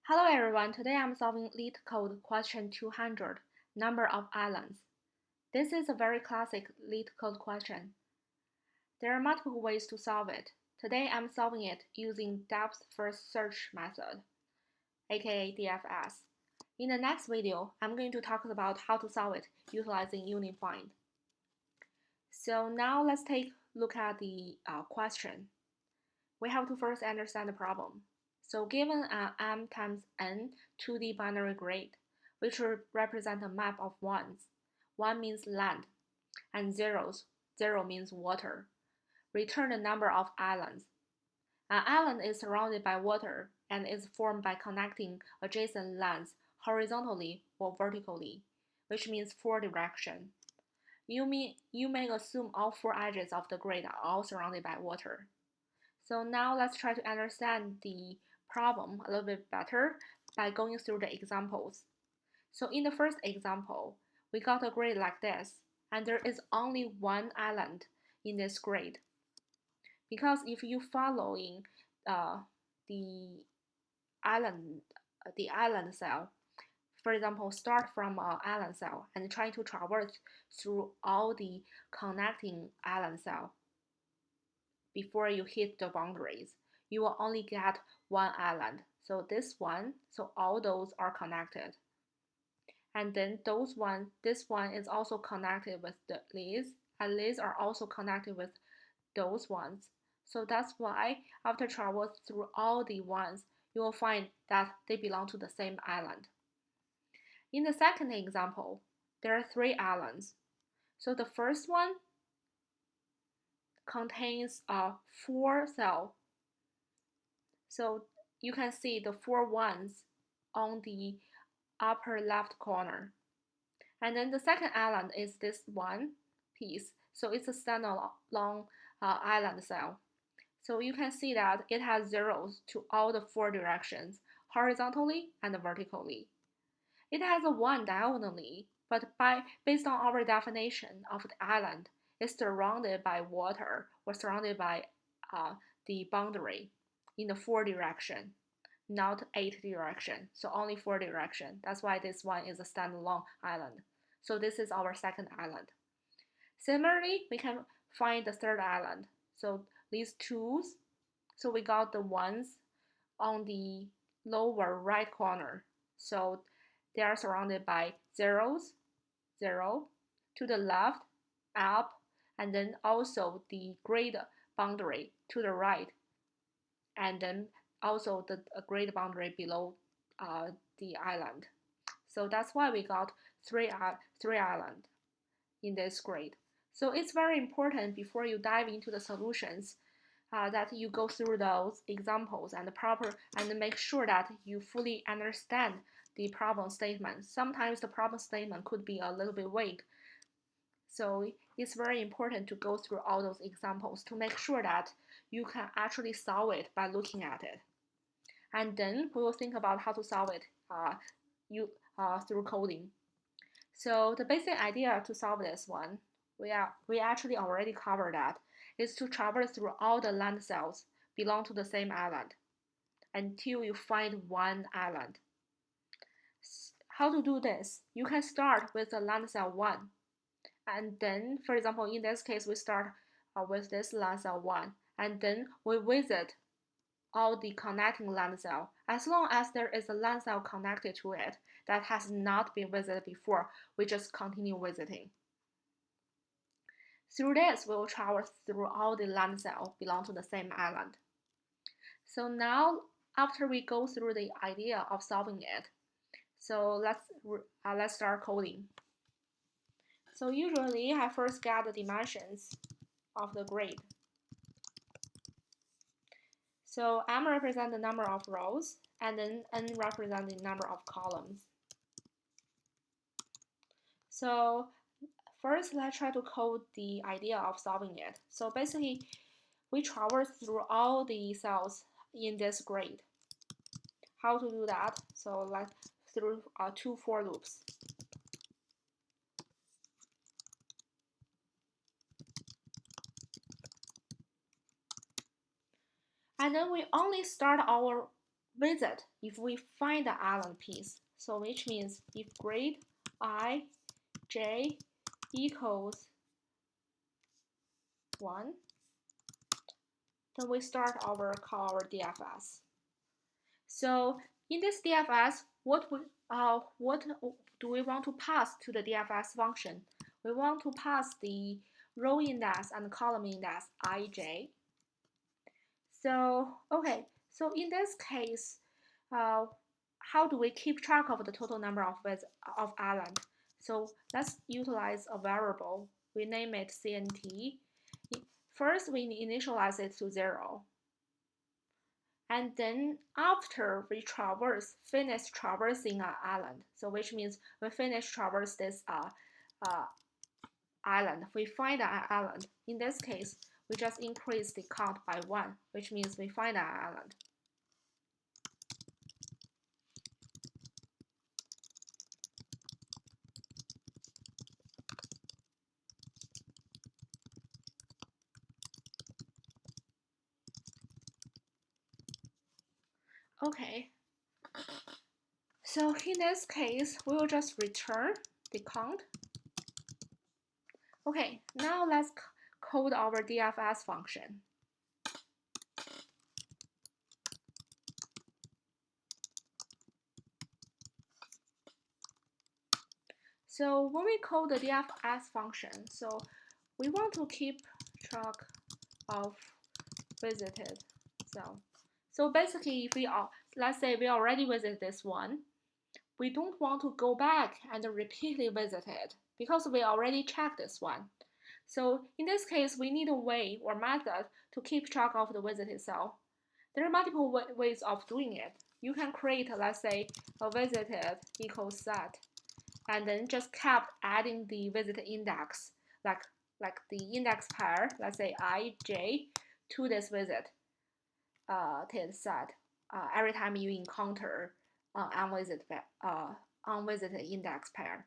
Hello everyone, today I'm solving Leetcode question 200, number of islands. This is a very classic Leetcode question. There are multiple ways to solve it. Today I'm solving it using depth first search method, aka DFS. In the next video, I'm going to talk about how to solve it utilizing UniFind. So now let's take a look at the question. We have to first understand the problem. So given an m times n 2D binary grid, which will represent a map of ones, 1 means land, and zeros, 0 means water, return the number of islands. An island is surrounded by water and is formed by connecting adjacent lands horizontally or vertically, which means 4 direction. You may assume all 4 edges of the grid are all surrounded by water. So now let's try to understand the problem a little bit better by going through the examples. So in the first example, we got a grid like this, and there is only one island in this grid. Because if you following the island cell, for example, start from an island cell and try to traverse through all the connecting island cell before you hit the boundaries, you will only get one island. So this one, so all those are connected. And then this one is also connected with these, and these are also connected with those ones. So that's why after travel through all the ones, you will find that they belong to the same island. In the second example, there are 3 islands. So the first one contains 4 cells. So you can see the 4 ones on the upper left corner. And then the second island is this one piece. So it's a standalone island cell. So you can see that it has zeros to all the 4 directions, horizontally and vertically. It has a 1 diagonally, but based on our definition of the island, it's surrounded by water or surrounded by the boundary in the 4 direction, not 8 direction, so only 4 direction. That's why this one is a standalone island. So this is our second island. Similarly, we can find the third island. So these twos, so we got the ones on the lower right corner. So they are surrounded by zeros, 0, to the left, up, and then also the grid boundary to the right, and then also the grid boundary below the island. So that's why we got three islands in this grid. So it's very important before you dive into the solutions that you go through those examples and make sure that you fully understand the problem statement. Sometimes the problem statement could be a little bit vague. So it's very important to go through all those examples to make sure that you can actually solve it by looking at it. And then we will think about how to solve it through coding. So the basic idea to solve this one, we actually already covered that, is to traverse through all the land cells belong to the same island until you find one island. How to do this? You can start with the land cell 1. And then, for example, in this case, we start with this land cell 1. And then we visit all the connecting land cell. As long as there is a land cell connected to it that has not been visited before, we just continue visiting. Through this, we will traverse through all the land cells belong to the same island. So now, after we go through the idea of solving it, so let's start coding. So usually, I first get the dimensions of the grid. So M represents the number of rows, and then N represents the number of columns. So first, let's try to code the idea of solving it. So basically, we traverse through all the cells in this grid. How to do that? So let's through 2 for loops. And then we only start our visit if we find the island piece. So which means if grade I, j equals 1, then we start call our DFS. So in this DFS, what do we want to pass to the DFS function? We want to pass the row index and column index ij. So okay, so in this case, how do we keep track of the total number of island? So let's utilize a variable. We name it CNT. First, we initialize it to 0. And then after we finish traversing an island, so which means we finish traverse this island, we find an island. In this case, we just increase the count by 1, which means we find an island. Okay, so in this case, we will just return the count. Okay, now let's code our DFS function. So when we call the DFS function, so we want to keep track of visited. So basically, if let's say we already visited this one, we don't want to go back and repeatedly visit it because we already checked this one. So in this case, we need a way or method to keep track of the visited cell. There are multiple ways of doing it. You can create, let's say, a visited equals set, and then just kept adding the visited index, like the index pair, let's say ij, to this visit set every time you encounter unvisited index pair.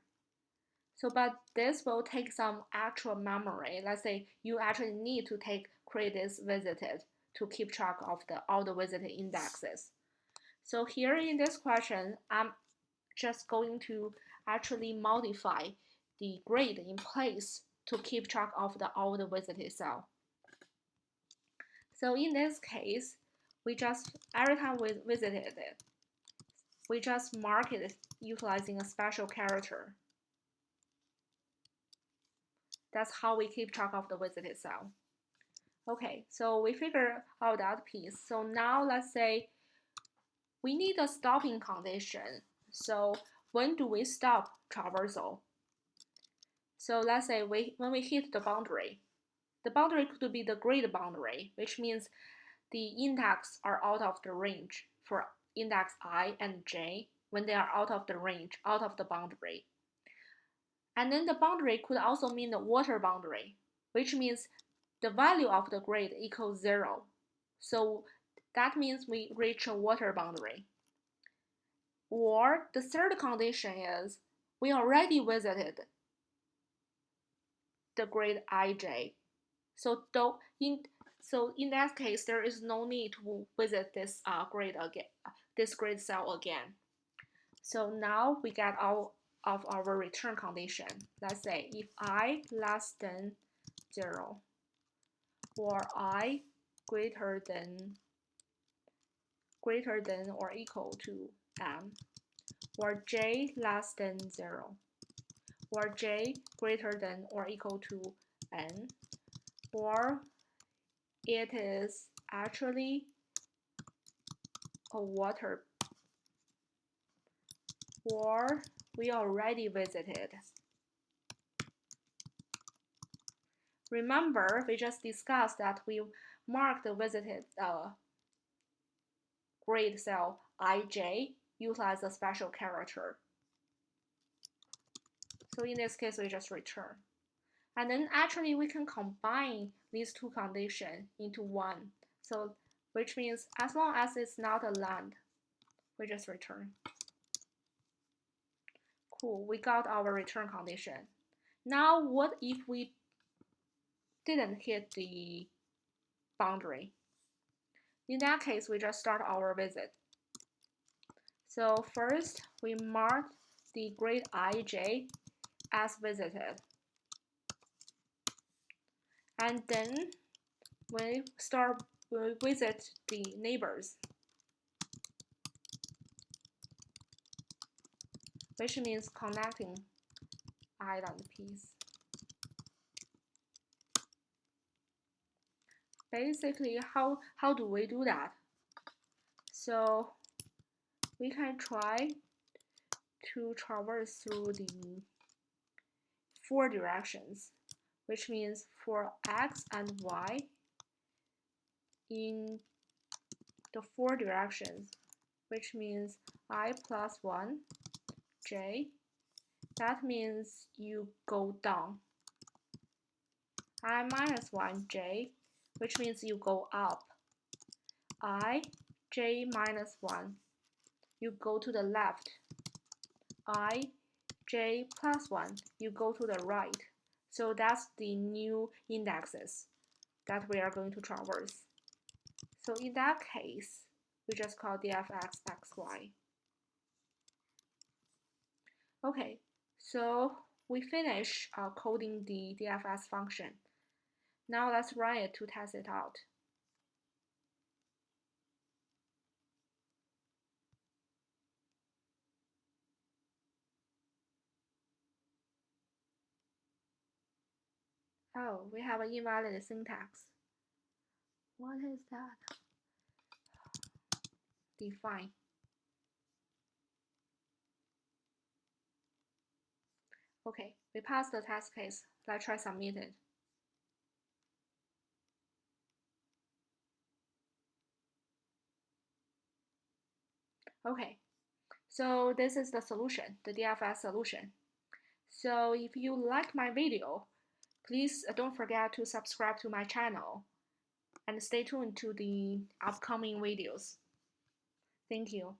So, but this will take some actual memory. Let's say you actually need to create this visited to keep track of all the visited indexes. So here in this question, I'm just going to actually modify the grade in place to keep track of all the visited cell. So in this case, we just, every time we visited it, we just mark it utilizing a special character. That's how we keep track of the visited cell. Okay, so we figure out that piece. So now let's say we need a stopping condition. So when do we stop traversal? So let's say when we hit the boundary could be the grid boundary, which means the index are out of the range for index I and j when they are out of the range, out of the boundary. And then the boundary could also mean the water boundary, which means the value of the grid equals 0. So that means we reach a water boundary. Or the third condition is we already visited the grid ij. So in that case, there is no need to visit this grid again, this grid cell again. So now we get all of our return condition. Let's say if I less than 0, or I greater than or equal to m, or j less than 0, or j greater than or equal to n, or it is actually a water, or we already visited. Remember, we just discussed that we marked the visited grid cell ij utilize a special character. So in this case, we just return. And then actually we can combine these two conditions into one. So which means as long as it's not a land, we just return. Cool, we got our return condition. Now what if we didn't hit the boundary? In that case, we just start our visit. So first, we mark the grid ij as visited. And then we visit the neighbors, which means connecting island piece. Basically, how do we do that? So we can try to traverse through the 4 directions, which means for x and y in the 4 directions, which means I plus 1, j. That means you go down. I minus 1, j, which means you go up. I, j minus 1, you go to the left. I, j plus 1, you go to the right. So that's the new indexes that we are going to traverse. So in that case, we just call DFX xy. Okay, so we finish coding the DFS function. Now let's run it to test it out. Oh, we have an invalid syntax. What is that? Define. Okay, we passed the test case. Let's try submit it. Okay, so this is the solution, the DFS solution. So if you like my video, please don't forget to subscribe to my channel and stay tuned to the upcoming videos. Thank you.